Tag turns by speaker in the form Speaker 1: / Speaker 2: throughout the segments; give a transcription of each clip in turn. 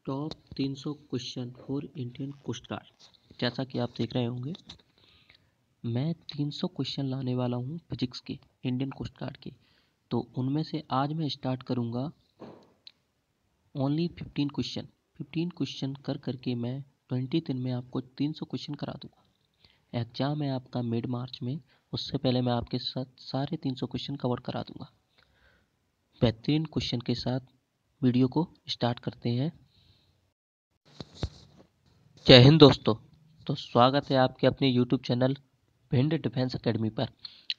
Speaker 1: Top 300 question for Indian coast guard. जैसा कि आप देख रहे होंगे, मैं 300 क्वेश्चन लाने वाला हूँ फिजिक्स के, इंडियन कोस्ट गार्ड के। तो उनमें से आज मैं स्टार्ट करूँगा ओनली 15 क्वेश्चन कर करके मैं 20 दिन में आपको 300 क्वेश्चन करा दूँगा। एग्ज़ाम है आपका मिड मार्च में, उससे पहले मैं आपके साथ सारे 300 क्वेश्चन कवर करा दूँगा। बेहतरीन क्वेश्चन के साथ वीडियो को स्टार्ट करते हैं। जय हिंद दोस्तों। तो स्वागत है आपके अपने YouTube channel Bhind defence academy पर।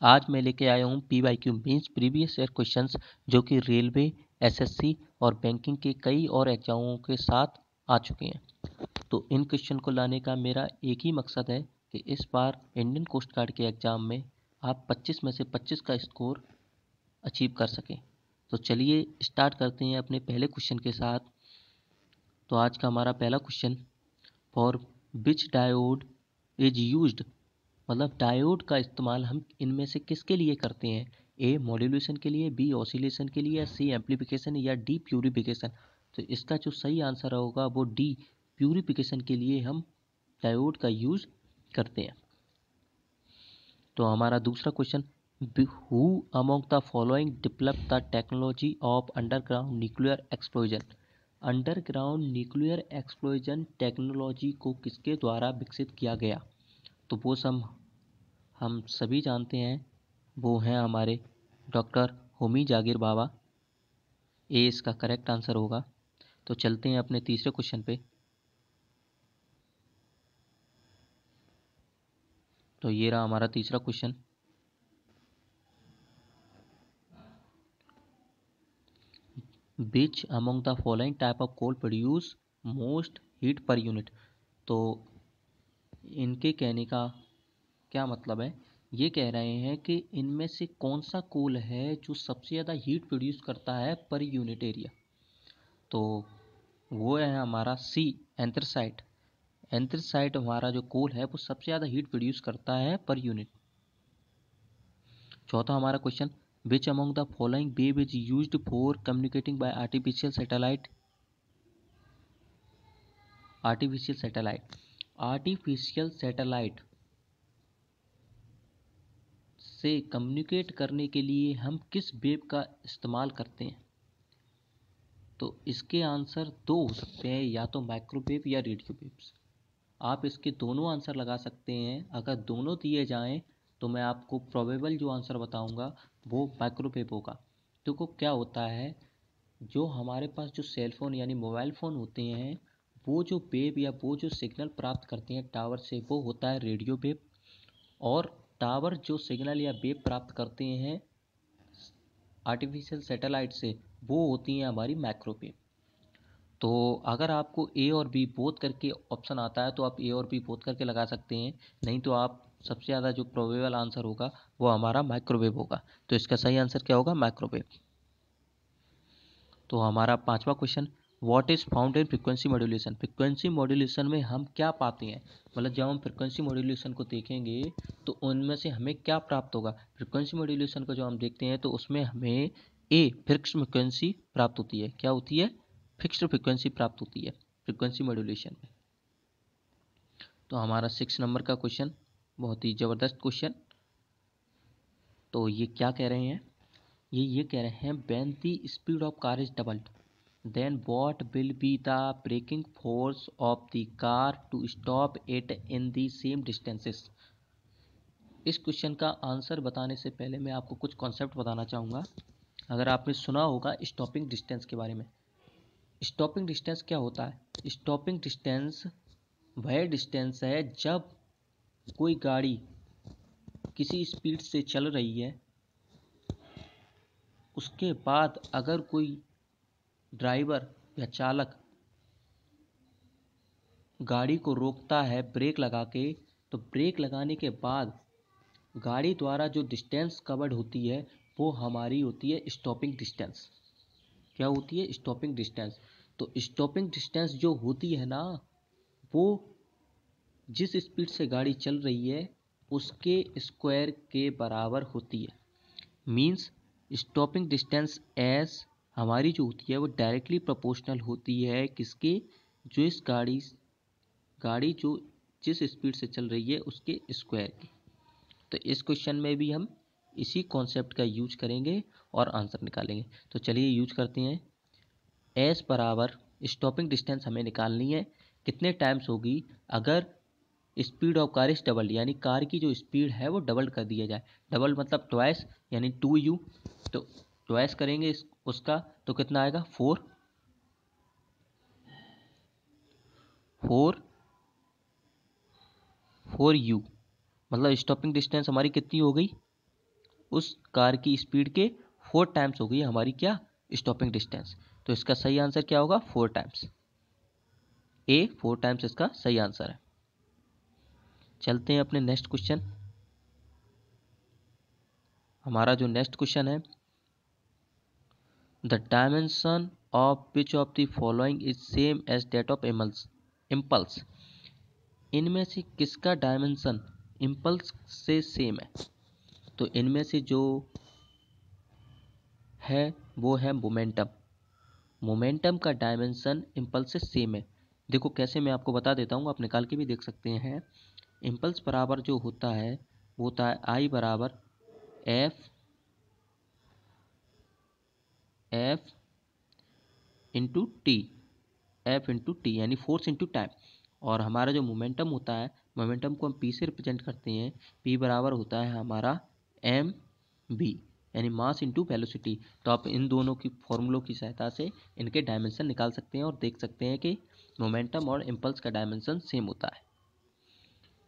Speaker 1: आज मैं लेके आया हूँ PYQ means previous year questions, जो कि रेलवे, SSC और बैंकिंग के कई और एग्जामों के साथ आ चुके हैं। तो इन क्वेश्चन को लाने का मेरा एक ही मकसद है कि इस बार इंडियन कोस्ट गार्ड के एग्ज़ाम में आप 25 में से 25 का स्कोर अचीव कर सकें। तो चलिए स्टार्ट करते हैं अपने पहले क्वेश्चन के साथ। तो आज का हमारा पहला question, for which diode is used, मतलब डायोड का इस्तेमाल हम इनमें से किसके लिए करते हैं? ए मॉड्यूलेशन के लिए, बी ऑसिलेशन के लिए, या सी एम्प्लीफिकेशन, या डी प्यूरिफिकेशन। तो इसका जो सही आंसर होगा वो डी प्यूरिफिकेशन के लिए हम डायोड का यूज करते हैं। तो हमारा दूसरा question, who among the following develop the technology of underground nuclear explosion. Underground nuclear explosion technology को किसके द्वारा विकसित किया गया? तो वो सब हम सभी जानते हैं, वो हैं हमारे डॉक्टर होमी जागिर बाबा। ए इसका करेक्ट आंसर होगा। तो चलते हैं अपने तीसरे क्वेश्चन पे। तो ये रहा हमारा तीसरा question, which among the following type of coal produce most heat per unit. तो इनके कहने का क्या मतलब है? ये कह रहे हैं कि इनमें से कौन सा कोल है जो सबसे ज़्यादा हीट प्रोड्यूस करता है पर यूनिट एरिया। तो वो है हमारा सी एंथ्रासाइट। एंथ्रासाइट हमारा जो कोल है वो सबसे ज़्यादा हीट प्रोड्यूस करता है पर यूनिट। चौथा हमारा question, which among the following wave is used for communicating bye artificial satellite. Artificial satellite से कम्युनिकेट करने के लिए हम किस वेव का इस्तेमाल करते हैं? तो इसके आंसर दो हो सकते हैं, या तो माइक्रोवेव या रेडियो वेव्स। आप इसके दोनों आंसर लगा सकते हैं। अगर दोनों दिए जाएं तो मैं आपको प्रोबेबल जो आंसर बताऊंगा वो माइक्रोवेव होगा। देखो क्या होता है, जो हमारे पास जो सेल फोन यानी मोबाइल फ़ोन होते हैं, वो जो वेव या वो जो सिग्नल प्राप्त करते हैं टावर से, वो होता है रेडियो वेव। और टावर जो सिग्नल या वेव प्राप्त करते हैं आर्टिफिशियल सैटेलाइट से, वो होती हैं हमारी माइक्रोवेव। तो अगर आपको ए और बी बोथ करके ऑप्शन आता है तो आप ए और बी बोथ करके लगा सकते हैं, नहीं तो आप सबसे ज़्यादा जो प्रोबेबल आंसर होगा वो हमारा माइक्रोवेव होगा। तो इसका सही आंसर क्या होगा? माइक्रोवेव। तो हमारा पांचवा question, what is found in frequency modulation. Frequency modulation में हम क्या पाते हैं? मतलब जब हम फ्रिक्वेंसी मॉड्यूलेशन को देखेंगे तो उनमें से हमें क्या प्राप्त होगा? फ्रिक्वेंसी मॉड्यूलेशन को जो हम देखते हैं तो उसमें हमें ए फिक्स्ड फ्रिक्वेंसी प्राप्त होती है। क्या होती है? फिक्स्ड फ्रिक्वेंसी प्राप्त होती है फ्रिक्वेंसी मॉड्यूलेशन में। तो हमारा 6 नंबर का क्वेश्चन बहुत ही ज़बरदस्त क्वेश्चन। तो ये क्या कह रहे हैं? ये कह रहे हैं, when the speed of car is doubled then what will be the braking force of the car to stop it in the same distances. इस क्वेश्चन का आंसर बताने से पहले मैं आपको कुछ कॉन्सेप्ट बताना चाहूँगा। अगर आपने सुना होगा स्टॉपिंग डिस्टेंस के बारे में। स्टॉपिंग डिस्टेंस क्या होता है? स्टॉपिंग डिस्टेंस वह डिस्टेंस है जब कोई गाड़ी किसी स्पीड से चल रही है, उसके बाद अगर कोई ड्राइवर या चालक गाड़ी को रोकता है ब्रेक लगा के, तो ब्रेक लगाने के बाद गाड़ी द्वारा जो डिस्टेंस कवर्ड होती है वो हमारी होती है स्टॉपिंग डिस्टेंस। क्या होती है? Stopping distance. तो स्टॉपिंग डिस्टेंस जो होती है ना, वो जिस स्पीड से गाड़ी चल रही है उसके स्क्वायर के बराबर होती है। मीन्स स्टॉपिंग डिस्टेंस एज हमारी जो होती है वो डायरेक्टली प्रोपोर्शनल होती है किसके, जो इस गाड़ी जो जिस स्पीड से चल रही है उसके स्क्वायर की। तो इस क्वेश्चन में भी हम इसी कॉन्सेप्ट का यूज करेंगे और आंसर निकालेंगे। तो चलिए यूज करते हैं। एस बराबर स्टॉपिंग डिस्टेंस हमें निकालनी है, कितने टाइम्स होगी अगर speed of car is double, यानी कार की जो स्पीड है वो डबल कर दिया जाए। डबल मतलब ट्वाइस, यानी 2u। तो ट्वाइस करेंगे उसका तो कितना आएगा, 4u। मतलब स्टॉपिंग डिस्टेंस हमारी कितनी हो गई, उस कार की स्पीड के 4 टाइम्स हो गई हमारी क्या, स्टॉपिंग डिस्टेंस। तो इसका सही आंसर क्या होगा, 4 टाइम्स। ए 4 टाइम्स इसका सही आंसर है। चलते हैं अपने नेक्स्ट क्वेश्चन। हमारा जो नेक्स्ट क्वेश्चन है, the dimension of which of the following is same as that of impulse. इनमें से किसका डायमेंशन इम्पल्स से सेम है। तो इनमें से जो है वो है मोमेंटम। मोमेंटम का डायमेंशन इम्पल्स से सेम है। देखो कैसे, मैं आपको बता देता हूँ, आप निकाल के भी देख सकते हैं। इम्पल्स बराबर जो होता है वो होता है आई बराबर एफ इंटू टी, यानी फोर्स इंटू टाइम। और हमारा जो मोमेंटम होता है, मोमेंटम को हम पी से रिप्रेजेंट करते हैं। पी बराबर होता है हमारा एम बी, यानी मास इंटू वेलोसिटी। तो आप इन दोनों की फॉर्मूलों की सहायता से इनके डायमेंशन निकाल सकते हैं और देख सकते हैं कि मोमेंटम और इम्पल्स का डायमेंशन सेम होता है।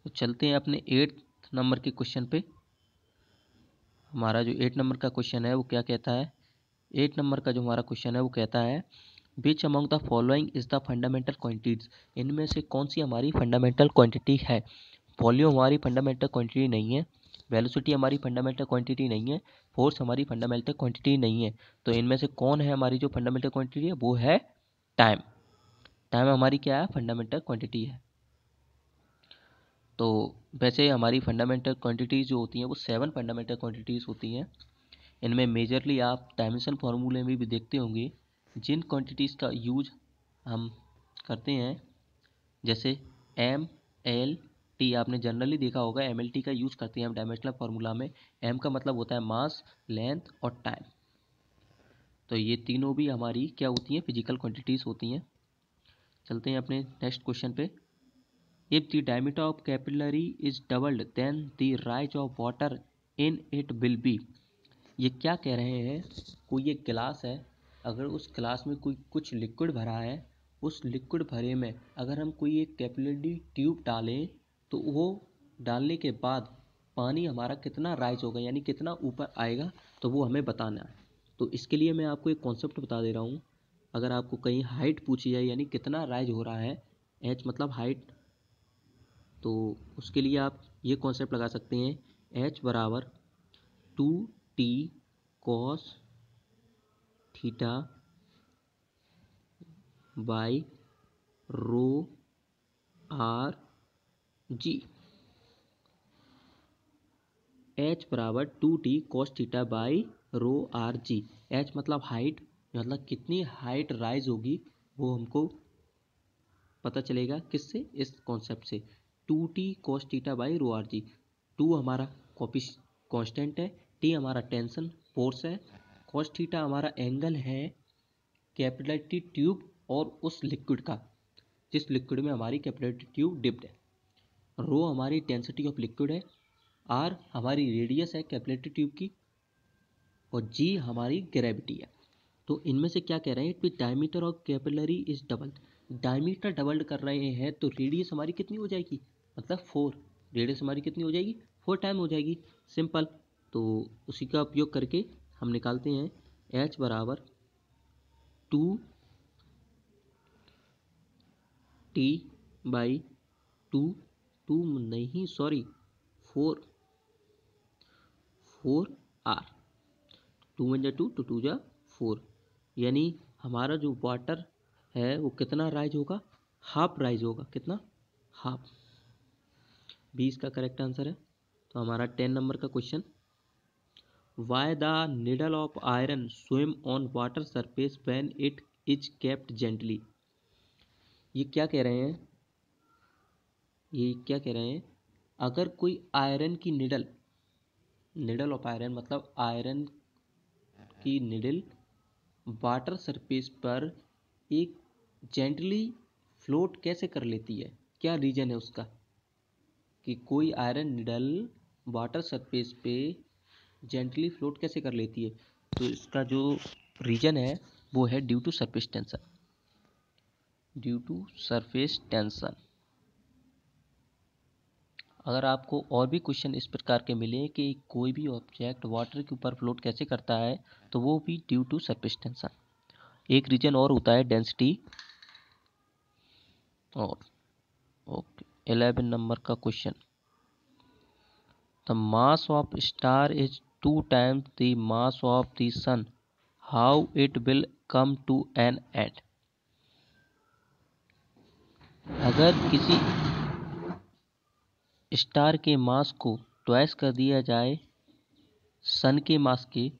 Speaker 1: तो चलते हैं अपने 8 नंबर के क्वेश्चन पे। हमारा जो 8 नंबर का क्वेश्चन है वो क्या कहता है, 8 नंबर का जो हमारा क्वेश्चन है वो कहता है विच among the following is the fundamental quantities. इनमें से कौन सी हमारी फंडामेंटल क्वांटिटी है। वॉल्यूम हमारी फंडामेंटल क्वांटिटी नहीं है, वेलोसिटी हमारी फंडामेंटल क्वांटिटी नहीं है, फोर्स हमारी फंडामेंटल क्वांटिटी नहीं है। तो इनमें से कौन है हमारी जो फंडामेंटल क्वांटिटी है, वो है टाइम। टाइम हमारी क्या है, फंडामेंटल क्वांटिटी है। तो वैसे हमारी फंडामेंटल क्वांटिटीज़ जो होती हैं वो 7 फंडामेंटल क्वांटिटीज़ होती हैं। इनमें मेजरली आप डायमेंशन फार्मूले में भी देखते होंगे, जिन क्वांटिटीज़ का यूज हम करते हैं, जैसे एम एल टी, आपने जनरली देखा होगा एम एल टी का यूज करते हैं हम डायमेंशनल फार्मूला में। एम का मतलब होता है मास, लेंथ और टाइम। तो ये तीनों भी हमारी क्या होती हैं, फिजिकल क्वांटिटीज़ होती हैं। चलते हैं अपने नेक्स्ट क्वेश्चन पे। If the diameter of capillary is doubled, then the rise of water in it will be। ये क्या कह रहे हैं, कोई एक गिलास है, अगर उस गिलास में कोई कुछ लिक्विड भरा है, उस लिक्विड भरे में अगर हम कोई एक कैपिलरी ट्यूब डालें तो वो डालने के बाद पानी हमारा कितना राइज होगा, यानी कितना ऊपर आएगा, तो वो हमें बताना है। तो इसके लिए मैं आपको एक कॉन्सेप्ट बता दे रहा हूँ। अगर आपको कहीं हाइट पूछी जाए, यानी कितना राइज हो रहा है, एच मतलब हाइट, तो उसके लिए आप ये कॉन्सेप्ट लगा सकते हैं, एच बराबर 2t cos theta by rho R G. H बराबर 2t cos theta by rho R G. H मतलब हाइट, मतलब कितनी हाइट राइज होगी वो हमको पता चलेगा किससे, इस कॉन्सेप्ट से। 2t cos theta by rho R G. 2 हमारा कांस्टेंट है, टी हमारा टेंशन फोर्स है, कॉस थीटा हमारा एंगल है कैपिलरी ट्यूब और उस लिक्विड का, जिस लिक्विड में हमारी कैपिलरी ट्यूब डिप्ड है, रो हमारी डेंसिटी ऑफ लिक्विड है, आर हमारी रेडियस है कैपिलरी ट्यूब की, और जी हमारी ग्रेविटी है। तो इनमें से क्या कह रहे हैं, diameter of capillary is double. Diameter double कर रहे हैं तो रेडियस हमारी कितनी हो जाएगी, मतलब 4, रेडियस हमारी कितनी हो जाएगी, 4 टाइम हो जाएगी, सिंपल। तो उसी का उपयोग करके हम निकालते हैं, एच बराबर 2t बाई 2 नहीं सॉरी 4 2 वन जा 2, 2 जा 4, यानी हमारा जो वाटर है वो कितना राइज होगा, हाफ राइज होगा, कितना, हाफ। 20 का करेक्ट आंसर है। तो हमारा 10 नंबर का question, why the needle of iron swim on water surface when it is kept gently. ये क्या कह रहे हैं, अगर कोई आयरन की निडल ऑफ आयरन मतलब आयरन की निडल वाटर सरफेस पर एक जेंटली फ्लोट कैसे कर लेती है, क्या रीजन है उसका कि कोई आयरन निडल वाटर सरफेस पे जेंटली फ्लोट कैसे कर लेती है। तो इसका जो रीजन है वो है ड्यू टू सरफेस टेंशन। अगर आपको और भी क्वेश्चन इस प्रकार के मिले कि कोई भी ऑब्जेक्ट वाटर के ऊपर फ्लोट कैसे करता है तो वो भी ड्यू टू सरफेस टेंशन। एक रीजन और होता है डेंसिटी। और ओके 11 नंबर का question, the mass of star is 2 times the mass of the sun, how it will come to an end. अगर किसी स्टार के मास को ट्वाइस कर दिया जाए सन के मास के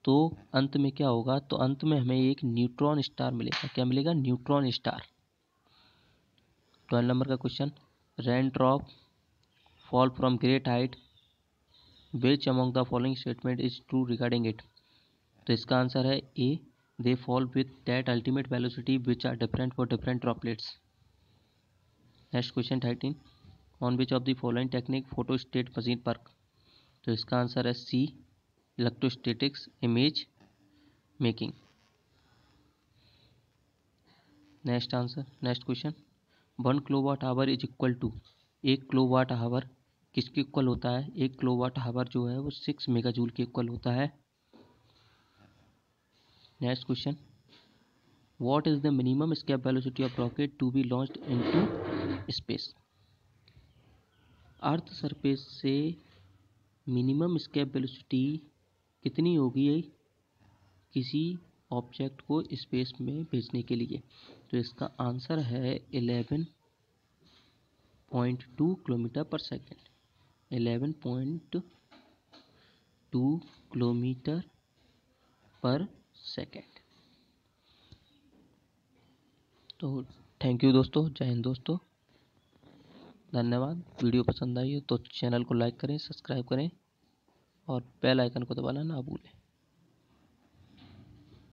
Speaker 1: तो अंत में क्या होगा, तो अंत में हमें एक न्यूट्रॉन स्टार मिलेगा। क्या मिलेगा? Neutron star. 12 नंबर का question, rain drop fall from great height, which among the following statement is true regarding it. तो इसका आंसर है A, they fall with that ultimate velocity which are different for different droplets. Next question 13, on which of the following technique photostat machine work. तो इसका answer है C, electrostatics image making. Next question, 1 kilowatt hour is equal to, 1 kilowatt our किसके equal होता है? 1 kilowatt our जो है वो 6 megajoule के इक्वल होता है। Next question, what is the minimum escape velocity of rocket to be launched into space. Earth surface से मिनिमम एस्केप वेलोसिटी कितनी होगी किसी ऑब्जेक्ट को स्पेस में भेजने के लिए? तो इसका आंसर है 11.2 किलोमीटर पर सेकेंड। 11.2 किलोमीटर पर सेकेंड। तो थैंक यू दोस्तों, जय हिंद दोस्तों, धन्यवाद। वीडियो पसंद आई हो तो चैनल को लाइक करें, सब्सक्राइब करें और बेल आइकन को दबाना ना भूलें।